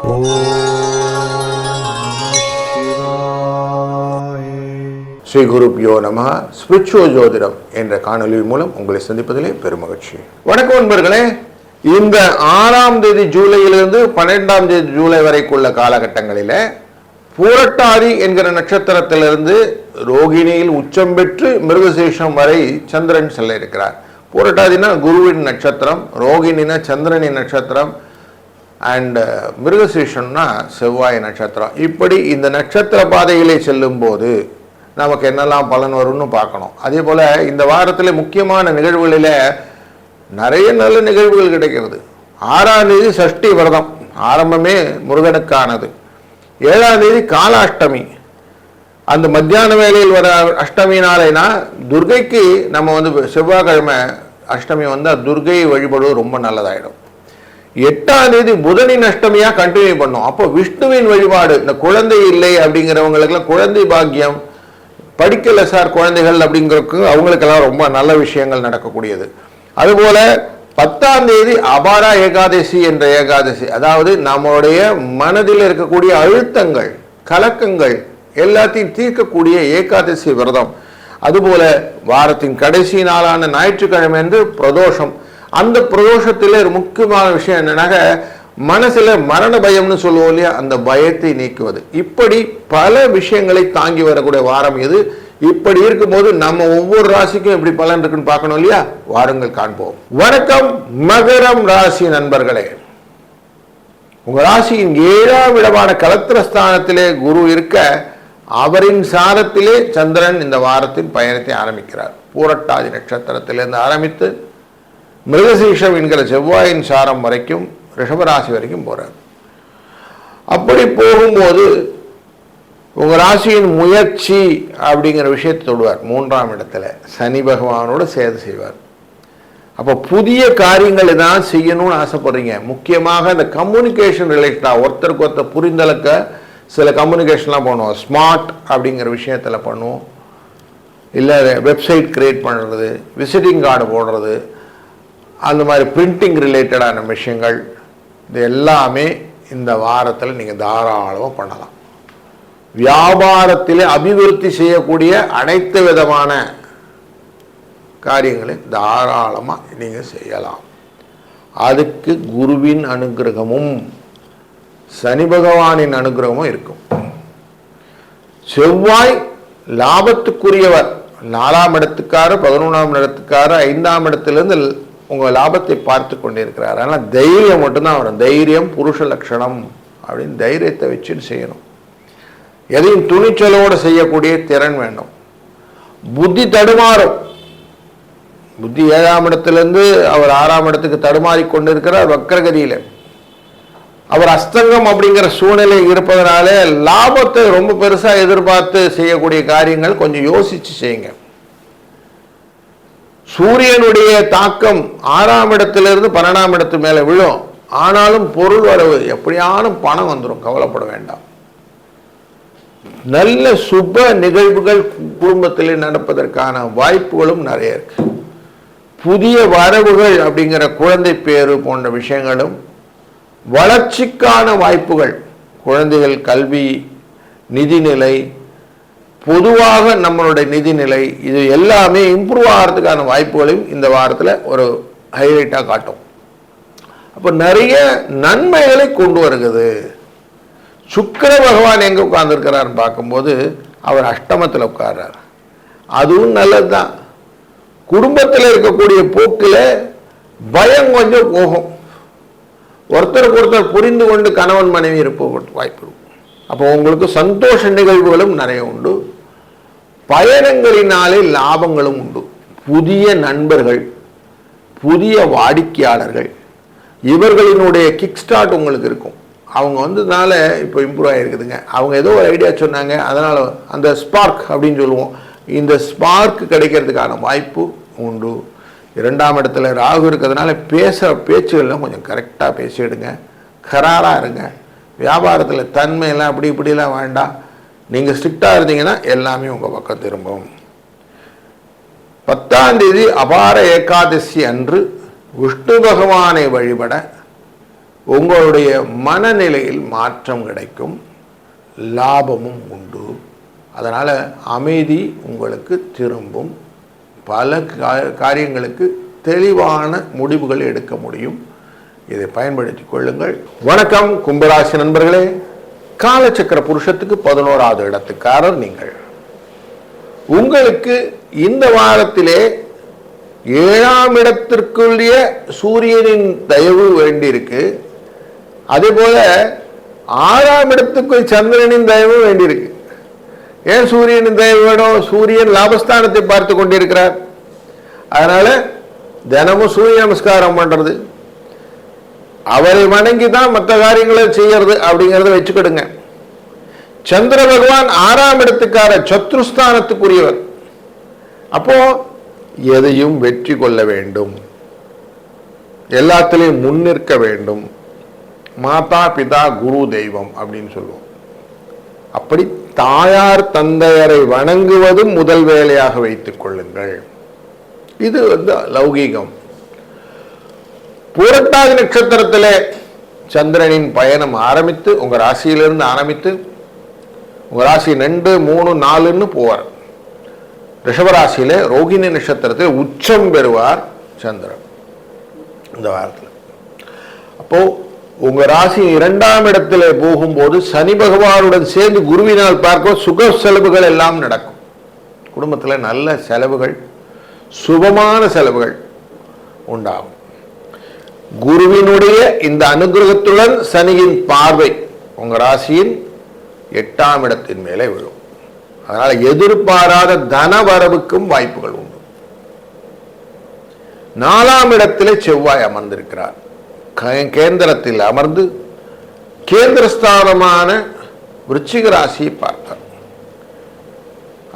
ஸ்ரீ குருப்யோ நம. ஸ்பிரிச்சுவல் ஜோதிடம் என்ற காணொலி மூலம் உங்களை சந்திப்பதிலே பெருமகிழ்ச்சி. வணக்கம் நண்பர்களே. இந்த 6ஆம் தேதி ஜூலையிலிருந்து 12ஆம் தேதி ஜூலை வரைக்குள்ள காலகட்டங்களில் பூரட்டாதி என்கிற நட்சத்திரத்திலிருந்து ரோகிணியில் உச்சம் பெற்று மிருகசீஷம் வரை சந்திரன் செல்ல இருக்கிறார். பூரட்டாதினா குருவின் நட்சத்திரம், ரோகிணினா சந்திரனின் நட்சத்திரம், அண்ட் மிருகசீஷம்னா செவ்வாய் நட்சத்திரம். இப்படி இந்த நட்சத்திர பாதையிலே செல்லும் போது நமக்கு என்னெல்லாம் பலன் வரும்னு பார்க்கணும். அதே போல் இந்த வாரத்தில் முக்கியமான நிகழ்வுகளில் நிறைய நல்ல நிகழ்வுகள் கிடைக்கிறது. 6ஆம் தேதி சஷ்டி விரதம் ஆரம்பமே முருகனுக்கானது. 7ஆம் தேதி காலாஷ்டமி, அந்த மத்தியான வேளையில் வர அஷ்டமி நாளைனா துர்கைக்கு நம்ம செவ்வாய்க்கிழமை அஷ்டமி வந்தால் துர்கையை வழிபடுவது ரொம்ப நல்லதாயிடும். 8ஆம் தேதி புதனின் அஷ்டமியாக கண்டினியூ பண்ணும். அப்போ விஷ்ணுவின் வழிபாடு, இந்த குழந்தை இல்லை அப்படிங்கிறவங்களுக்கெல்லாம் குழந்தை பாக்கியம், படிக்கல சார் குழந்தைகள் அப்படிங்கிறதுக்கு அவங்களுக்கெல்லாம் ரொம்ப நல்ல விஷயங்கள் நடக்கக்கூடியது. அதுபோல் 10ஆம் தேதி அபாரா ஏகாதசி என்ற ஏகாதசி, அதாவது நம்மளுடைய மனதில் இருக்கக்கூடிய அழுத்தங்கள் கலக்கங்கள் எல்லாத்தையும் தீர்க்கக்கூடிய ஏகாதசி விரதம். அதுபோல வாரத்தின் கடைசி நாளான ஞாயிற்றுக்கிழமை என்று பிரதோஷம். அந்த பிரதோஷத்தில் ஒரு முக்கியமான விஷயம் என்னன்னாக்க மனசுல மரண பயம்னு சொல்லுவோம் இல்லையா, அந்த பயத்தை நீக்குவது. இப்படி பல விஷயங்களை தாங்கி வரக்கூடிய வாரம் இது. இப்படி இருக்கும்போது நம்ம ஒவ்வொரு ராசிக்கும் எப்படி பலன் இருக்குன்னு பார்க்கணும் இல்லையா, வாருங்கள் காண்போம். வணக்கம் மகரம் ராசி நண்பர்களே. உங்க ராசியின் 7ஆம் இடமான கலத்திரஸ்தானத்திலே குரு இருக்க, அவரின் சாரத்திலே சந்திரன் இந்த வாரத்தின் பயணத்தை ஆரம்பிக்கிறார். பூரட்டாதி நட்சத்திரத்திலிருந்து ஆரம்பித்து மிருகசீஷம் என்கிற செவ்வாயின் சாரம் வரைக்கும் ரிஷபராசி வரைக்கும் போறார். அப்படி போகும்போது உங்க ராசியின் முயற்சி அப்படிங்கிற விஷயத்தை தொடுவார். 3ஆம் இடத்துல சனி பகவானோடு சேர்ந்து செய்வார். அப்போ புதிய காரியங்கள் தான் செய்யணும்னு ஆசைப்படுறீங்க. முக்கியமாக இந்த கம்யூனிகேஷன் ரிலேட்டடாக ஒருத்தருக்கு ஒருத்தர் புரிந்தளக்க சில கம்யூனிகேஷன்லாம் பண்ணுவோம். ஸ்மார்ட் அப்படிங்கிற விஷயத்தில் பண்ணுவோம். இல்லை வெப்சைட் கிரியேட் பண்ணுறது, விசிட்டிங் கார்டு போடுறது, அந்த மாதிரி பிரிண்டிங் ரிலேட்டடான விஷயங்கள், இது எல்லாமே இந்த வாரத்தில் நீங்கள் தாராளமாக பண்ணலாம். வியாபாரத்திலே அபிவிருத்தி செய்யக்கூடிய அனைத்து விதமான காரியங்களை தாராளமாக நீங்கள் செய்யலாம். அதுக்கு குருவின் அனுகிரகமும் சனி பகவானின் அனுகிரகமும் இருக்கும். செவ்வாய் லாபத்துக்குரியவர், 4ஆம் இடத்துக்காரர், 11ஆம் இடத்துக்காரர், 5ஆம் இடத்திலிருந்து உங்கள் லாபத்தை பார்த்து கொண்டிருக்கிறார். ஆனால் தைரியம் மட்டும்தான் வரும். தைரியம் புருஷ லட்சணம் அப்படின்னு தைரியத்தை வச்சுன்னு செய்யணும். எதையும் துணிச்சலோடு செய்யக்கூடிய திறன் வேண்டும். புத்தி தடுமாறும். புத்தி 7ஆம் இடத்திலிருந்து அவர் 6ஆம் இடத்துக்கு தடுமாறி கொண்டிருக்கிறார் வக்ரகதியில். அவர் அஸ்தங்கம் அப்படிங்கிற சூழ்நிலை இருப்பதனால லாபத்தை ரொம்ப பெருசாக எதிர்பார்த்து செய்யக்கூடிய காரியங்கள் கொஞ்சம் யோசிச்சு செய்யுங்க. சூரியனுடைய தாக்கம் 6ஆம் இடத்திலிருந்து 12ஆம் இடத்து மேலே விழும். ஆனாலும் பொருள் வரவு எப்படியானும் பணம் வந்துடும், கவலைப்பட வேண்டாம். நல்ல சுப நிகழ்வுகள் குடும்பத்தில் நடப்பதற்கான வாய்ப்புகளும் நிறைய இருக்கு. புதிய வரவுகள் அப்படிங்கிற குழந்தை பேரு போன்ற விஷயங்களும், வளர்ச்சிக்கான வாய்ப்புகள், குழந்தைகள் கல்வி, நிதிநிலை, பொதுவாக நம்மளுடைய நிதிநிலை, இது எல்லாமே இம்ப்ரூவ் ஆகிறதுக்கான வாய்ப்புகளையும் இந்த வாரத்தில் ஒரு ஹைலைட்டாக காட்டும். அப்போ நிறைய நன்மைகளை கொண்டு வருகிறது. சுக்கிர பகவான் எங்கே உட்கார்ந்துருக்கிறார்னு பார்க்கும்போது அவர் அஷ்டமத்தில் உட்கார்றார். அதுவும் நல்லது தான். குடும்பத்தில் இருக்கக்கூடிய போக்கில் பயம் கொஞ்சம் போகும். ஒருத்தருக்கு ஒருத்தர் புரிந்து கொண்டு கணவன் மனைவி இருப்ப வாய்ப்பு இருக்கும். அப்போ உங்களுக்கு சந்தோஷ நிகழ்வுகளும் நிறைய உண்டு. பயணங்களினாலே லாபங்களும் உண்டு. புதிய நண்பர்கள், புதிய வாடிக்கையாளர்கள், இவர்களினுடைய கிக் ஸ்டார்ட் உங்களுக்கு இருக்கும். அவங்க வந்ததுனால இப்போ இம்ப்ரூவ் ஆகிருக்குதுங்க. அவங்க ஏதோ ஒரு ஐடியா சொன்னாங்க, அதனால் அந்த ஸ்பார்க் அப்படின்னு சொல்லுவோம், இந்த ஸ்பார்க் கிடைக்கிறதுக்கான வாய்ப்பு உண்டு. 2ஆம் இடத்துல ராகு இருக்கிறதுனால பேச்சுகள்லாம் கொஞ்சம் கரெக்டாக பேசிடுங்க, கராராக இருங்க. வியாபாரத்தில் தன்மையெல்லாம் அப்படி இப்படிலாம் வேண்டாம். நீங்கள் ஸ்ட்ரிக்டாக இருந்தீங்கன்னா எல்லாமே உங்கள் பக்கம் திரும்பும். 10ஆம் தேதி அபார ஏகாதசி அன்று விஷ்ணு பகவானை வழிபட உங்களுடைய மனநிலையில் மாற்றம் கிடைக்கும், லாபமும் உண்டு. அதனால் அமைதி உங்களுக்கு திரும்பும். பல காரியங்களுக்கு தெளிவான முடிவுகள் எடுக்க முடியும். இதை பயன்படுத்தி கொள்ளுங்கள். வணக்கம் கும்பராசி நண்பர்களே. காலச்சக்கர புருஷத்துக்கு 11வது இடத்துக்காரர் நீங்கள். உங்களுக்கு இந்த வாரத்திலே 7ஆம் இடத்திற்குரிய சூரியனின் தயவு வேண்டியிருக்கு. அதே போல 6ஆம் இடத்துக்கு சந்திரனின் தயவு வேண்டியிருக்கு. ஏன் சூரியனின் தயவு வேணும்? சூரியன் லாபஸ்தானத்தை பார்த்து கொண்டிருக்கிறார். அதனால தினமும் சூரிய நமஸ்காரம் பண்றது, அவரை வணங்கி தான் மற்ற காரியங்களை செய்யறது அப்படிங்கிறத வச்சுக்கிடுங்க. சந்திர பகவான் 6ஆம் இடத்துக்கார சத்ருஸ்தானத்துக்குரியவர். அப்போ எதையும் வெற்றி கொள்ள வேண்டும், எல்லாத்திலையும் முன்னிற்க வேண்டும். மாதா பிதா குரு தெய்வம் அப்படின்னு சொல்லுவோம். அப்படி தாயார் தந்தையரை வணங்குவதும் முதல் வேலையாக வைத்துக் கொள்ளுங்கள். இது லௌகீகம். புரட்டாதி நட்சத்திரத்திலே சந்திரனின் பயணம் ஆரம்பித்து உங்க ராசியிலிருந்து ஆரம்பித்து உங்க ராசி 2, 3, 4ன்னு போவார். ரிஷபராசியில ரோகிணி நட்சத்திரத்தில் உச்சம் பெறுவார் சந்திரன் இந்த வாரத்தில். அப்போ உங்க ராசி 2ஆம் இடத்துல போகும்போது சனி பகவானுடன் சேர்ந்து குருவினால் பார்க்க சுக செலவுகள் எல்லாம் நடக்கும். குடும்பத்தில் நல்ல செலவுகள், சுபமான செலவுகள் உண்டாகும். குருவினுடைய இந்த அனுகிரகத்துடன் சனியின் பார்வை உங்க ராசியின் 8ஆம் இடத்தின் மேலே விழும். அதனால எதிர்பாராத தன வரவுக்கும் வாய்ப்புகள் உண்டு. 4ஆம் இடத்திலே செவ்வாய் அமர்ந்திருக்கிறார். கேந்திரத்தில் அமர்ந்து கேந்திரஸ்தானமான விருச்சிக ராசியை பார்த்தார்.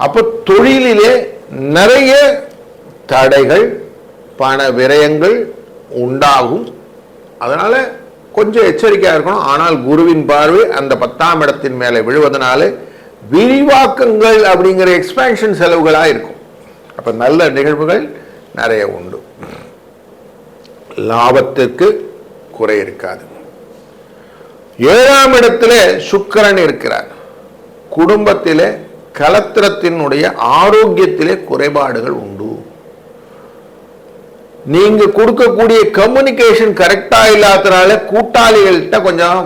அப்ப தொழிலிலே நிறைய தடைகள், பண விரயங்கள் உண்டாகும். அதனால கொஞ்சம் எச்சரிக்கையா இருக்கணும். ஆனால் குருவின் பார்வை அந்த 10ஆம் இடத்தின் மேலே விழுவதனால விரிவாக்கங்கள் அப்படிங்கிற எக்ஸ்பான்ஷன் செலவுகளா இருக்கும். அப்ப நல்ல நிகழ்வுகள் நிறைய உண்டு. லாபத்திற்கு குறை இருக்காது. 7ஆம் இடத்திலே சுக்கிரன் இருக்கிறார். குடும்பத்திலே கலத்திரத்தினுடைய ஆரோக்கியத்திலே குறைபாடுகள் உண்டு. நீங்க கொடுக்கக்கூடிய கம்யூனிகேஷன் கரெக்டா இல்லாதனால கூட்டாளிகள்கிட்ட கொஞ்சம்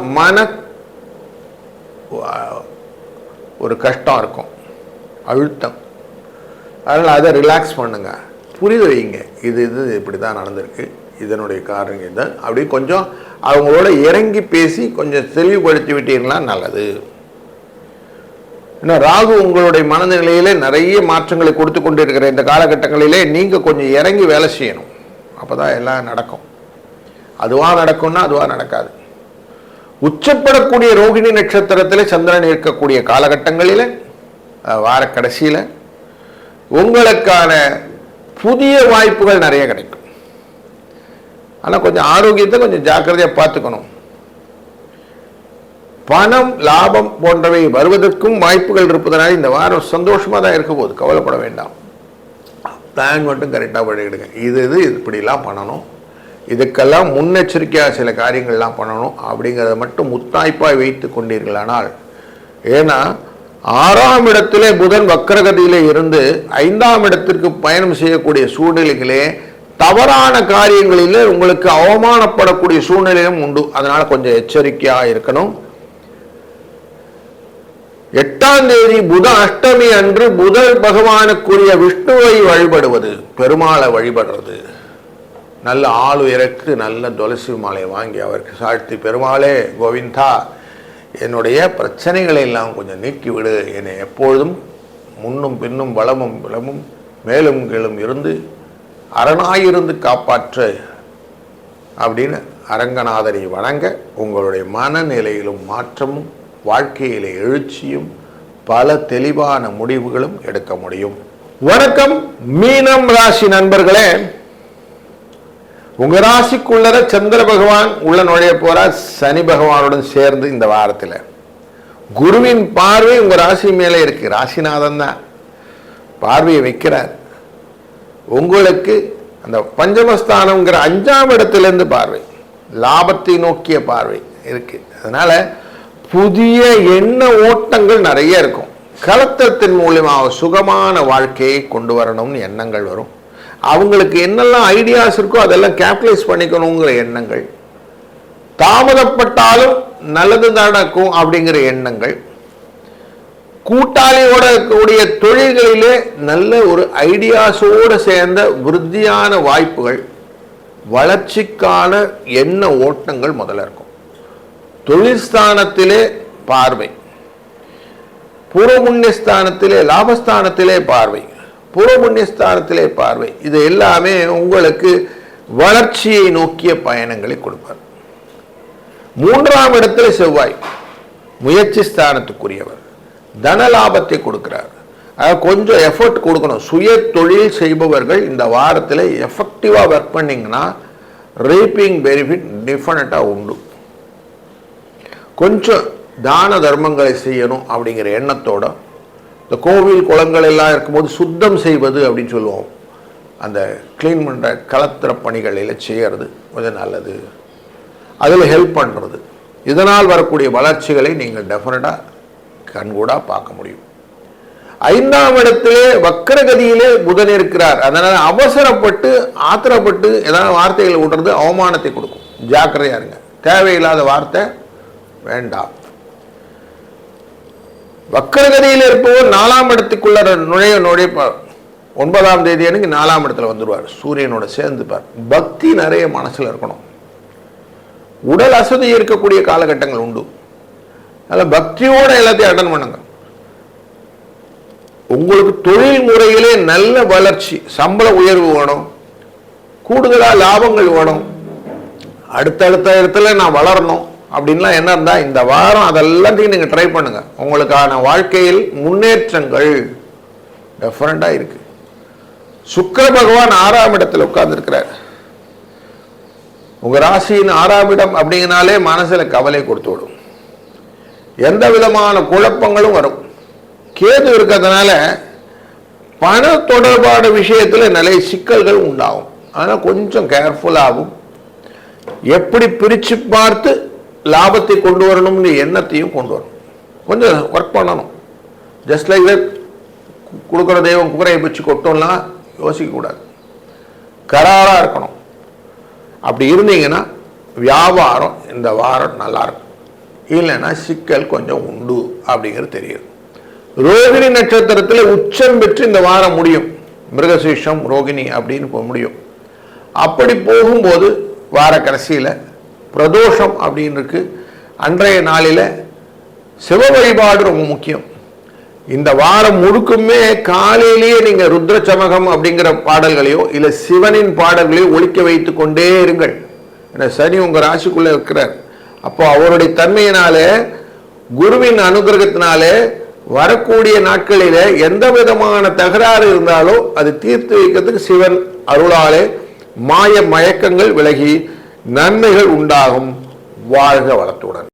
ஒரு கஷ்டம் இருக்கும், அழுத்தம். அதனால அதை ரிலாக்ஸ் பண்ணுங்க, புரிந்து வைங்க. இது இப்படிதான் நடந்திருக்கு, இதனுடைய காரணம் இதுதான் அப்படி கொஞ்சம் அவங்களோட இறங்கி பேசி கொஞ்சம் தெளிவுபடுத்தி விட்டீங்கன்னா நல்லது. ஏன்னா ராகு உங்களுடைய மனநிலையிலே நிறைய மாற்றங்களை கொடுத்து கொண்டிருக்கிற இந்த காலகட்டங்களிலே நீங்க கொஞ்சம் இறங்கி வேலை செய்யணும். அப்பதான் எல்லாம் நடக்கும். அதுவா நடக்கும்னா அதுவா நடக்காது. உச்சப்படக்கூடிய ரோகிணி நட்சத்திரத்தில் சந்திரன் இருக்கக்கூடிய காலகட்டங்களில வார கடைசியில உங்களுக்கான புதிய வாய்ப்புகள் நிறைய கிடைக்கும். ஆனால் கொஞ்சம் ஆரோக்கியத்தை கொஞ்சம் ஜாக்கிரதையா பார்த்துக்கணும். பணம், லாபம் போன்றவை வருவதற்கும் வாய்ப்புகள் இருப்பதனால இந்த வாரம் சந்தோஷமா தான் இருக்க போகுது, கவலைப்பட வேண்டாம். பிளான் மட்டும் கரெக்டாக பண்ணிக்கிடுங்க. இது இப்படிலாம் பண்ணணும், இதுக்கெல்லாம் முன்னெச்சரிக்கையாக சில காரியங்கள்லாம் பண்ணணும் அப்படிங்கிறத மட்டும் முத்தாய்ப்பாய் வைத்து கொண்டீர்களானால். ஏன்னா 6ஆம் இடத்திலே புதன் வக்கரகதியிலே இருந்து 5ஆம் இடத்திற்கு பயணம் செய்யக்கூடிய சூழ்நிலைகளே தவறான காரியங்களிலே உங்களுக்கு அவமானப்படக்கூடிய சூழ்நிலையும் உண்டு. அதனால கொஞ்சம் எச்சரிக்கையாக இருக்கணும். 8ஆம் தேதி புத அஷ்டமி அன்று புதன் பகவானுக்குரிய விஷ்ணுவை வழிபடுவது, பெருமாளை வழிபடுறது, நல்ல ஆள் இறக்கு நல்ல துளசி மாலையை வாங்கி அவருக்கு சாழ்த்தி, பெருமாளே கோவிந்தா என்னுடைய பிரச்சனைகளை எல்லாம் கொஞ்சம் நீக்கிவிடு, என்னை எப்பொழுதும் முன்னும் பின்னும் வளமும் விளமும் மேலும் கீழும் இருந்து அரணாயிருந்து காப்பாற்று அப்படின்னு அரங்கநாதரை வணங்க உங்களுடைய மனநிலையிலும் மாற்றமும் வாழ்க்கையிலே எழுச்சியும் பல தெளிவான முடிவுகளும் எடுக்க முடியும். வணக்கம் மீனம் ராசி நண்பர்களே. உங்க ராசிக்குள்ளர சந்திர பகவான் உள்ள நுழைய போறார் சனி பகவானுடன் சேர்ந்து. இந்த வாரத்தில் குருவின் பார்வை உங்க ராசி மேலே இருக்கு. ராசிநாதன் தான் பார்வையை வைக்கிறார். உங்களுக்கு அந்த பஞ்சமஸ்தானம்ங்கிற 5ஆம் இடத்திலிருந்து பார்வை, லாபத்தை நோக்கிய பார்வை இருக்கு. அதனால புதிய எண்ண ஓட்டங்கள் நிறைய இருக்கும். கலத்திரத்தின் மூலமாக சுகமான வாழ்க்கையை கொண்டு வரணும்னு எண்ணங்கள் வரும். அவங்களுக்கு என்னெல்லாம் ஐடியாஸ் இருக்கோ அதெல்லாம் கேபிட்டலைஸ் பண்ணிக்கணுங்கிற எண்ணங்கள், தாமதப்பட்டாலும் நல்லது நடக்கும் அப்படிங்கிற எண்ணங்கள், கூட்டாளியோட கூடிய தொழில்களிலே நல்ல ஒரு ஐடியாஸோடு சேர்ந்த விருத்தியான வாய்ப்புகள், வளர்ச்சிக்கான எண்ண ஓட்டங்கள் முதல்ல இருக்கும். தொழில் ஸ்தானத்திலே பார்வை, பூர்வ புண்ணியஸ்தானத்திலே லாபஸ்தானத்திலே பார்வை, பூர்வ புண்ணியஸ்தானத்திலே பார்வை, இது எல்லாமே உங்களுக்கு வளர்ச்சியை நோக்கிய பயணங்களை கொடுப்பார். 3ஆம் இடத்துல செவ்வாய் முயற்சி ஸ்தானத்துக்குரியவர், தன லாபத்தை கொடுக்கிறார். கொஞ்சம் எஃபர்ட் கொடுக்கணும். சுய தொழில் செய்பவர்கள் இந்த வாரத்தில் எஃபெக்டிவாக ஒர்க் பண்ணிங்கன்னா ரீப்பிங் பெனிஃபிட் டெஃபினட்டாக உண்டு. கொஞ்சம் தான தர்மங்களை செய்யணும் அப்படிங்கிற எண்ணத்தோட, இந்த கோவில் குளங்கள் எல்லாம் இருக்கும்போது சுத்தம் செய்வது அப்படின்னு சொல்லுவோம், அந்த க்ளீன் பண்ணுற கலத்திர பணிகளில் செய்கிறது கொஞ்சம் நல்லது. அதில் ஹெல்ப் பண்ணுறது, இதனால் வரக்கூடிய வளர்ச்சிகளை நீங்கள் டெஃபினட்டாக கண்கூடாக பார்க்க முடியும். 5ஆம் இடத்திலே வக்கரகதியிலே புதன் இருக்கிறார். அதனால் அவசரப்பட்டு ஆத்திரப்பட்டு ஏதாவது வார்த்தைகளை விடுறது அவமானத்தை கொடுக்கும். ஜாக்கிரதையா இருங்க. தேவையில்லாத வார்த்தை வேண்டாம். வக்கரகதியில் இருப்பவர் 4ஆம் இடத்துக்குள்ள நுழைப்பார். 9ஆம் தேதி அன்னைக்கு 4ஆம் இடத்துல வந்துடுவார், சூரியனோட சேர்ந்துப்பார். பக்தி நிறைய மனசுல இருக்கணும். உடல் அசதி இருக்கக்கூடிய காலகட்டங்கள் உண்டு. அதில் பக்தியோட எல்லாத்தையும் அட்டன் பண்ணுங்க. உங்களுக்கு தொழில் முறையிலே நல்ல வளர்ச்சி, சம்பள உயர்வு வேணும், கூடுதலாக லாபங்கள் வேணும், அடுத்தடுத்த இடத்துல நான் வளரணும் அப்படின்லாம் என்ன இருந்தால் இந்த வாரம் அதெல்லாத்தையும் நீங்கள் ட்ரை பண்ணுங்க. உங்களுக்கான வாழ்க்கையில் முன்னேற்றங்கள் டெஃபரெண்டாக இருக்கு. சுக்கிர பகவான் 6ஆம் இடத்துல உட்கார்ந்துருக்கிறார். உங்க ராசியின் 6ஆம் இடம் அப்படிங்கனாலே மனசுல கவலை கொடுத்து விடும், எந்த விதமான குழப்பங்களும் வரும். கேது இருக்கிறதுனால பண தொடர்பான விஷயத்துல நிறைய சிக்கல்கள் உண்டாகும். அதனால கொஞ்சம் கேர்ஃபுல்லாகவும், எப்படி பிரிச்சு பார்த்து லாபத்தை கொண்டு வரணும்னு எண்ணத்தையும் கொண்டு வரணும். கொஞ்சம் ஒர்க் பண்ணணும். ஜஸ்ட் லைக் தட் கொடுக்குற தெய்வம் குதிரையை பிடிச்சி கொட்டோம்லாம் யோசிக்க கூடாது. கராரா இருக்கணும். அப்படி இருந்தீங்கன்னா வியாபாரம் இந்த வாரம் நல்லா இருக்கும். இல்லைன்னா சிக்கல் கொஞ்சம் உண்டு அப்படிங்கிறது தெரியுது. ரோகிணி நட்சத்திரத்தில் உச்சம் பெற்று இந்த வாரம் முடியும். மிருகசீஷம் ரோகிணி அப்படின்னு முடியும். அப்படி போகும்போது வார கடைசியில் பிரதோஷம் அப்படின்னு இருக்கு. அன்றைய நாளில் சிவ வழிபாடு ரொம்ப முக்கியம். இந்த வாரம் முழுக்குமே காலையிலேயே நீங்க ருத்ர சமகம் அப்படிங்கிற பாடல்களையோ இல்ல சிவனின் பாடல்களையோ ஒலிக்க வைத்து கொண்டே இருங்கள். சனி உங்க ராசிக்குள்ள இருக்கிறார். அப்போ அவருடைய தன்மையினாலே, குருவின் அனுகிரகத்தினாலே வரக்கூடிய நாட்களில எந்த விதமான தகராறு இருந்தாலோ அது தீர்த்து வைக்கிறதுக்கு சிவன் அருளாலே மாய மயக்கங்கள் விலகி நன்மைகள் உண்டாகும். வாழ்க வளத்துடன்.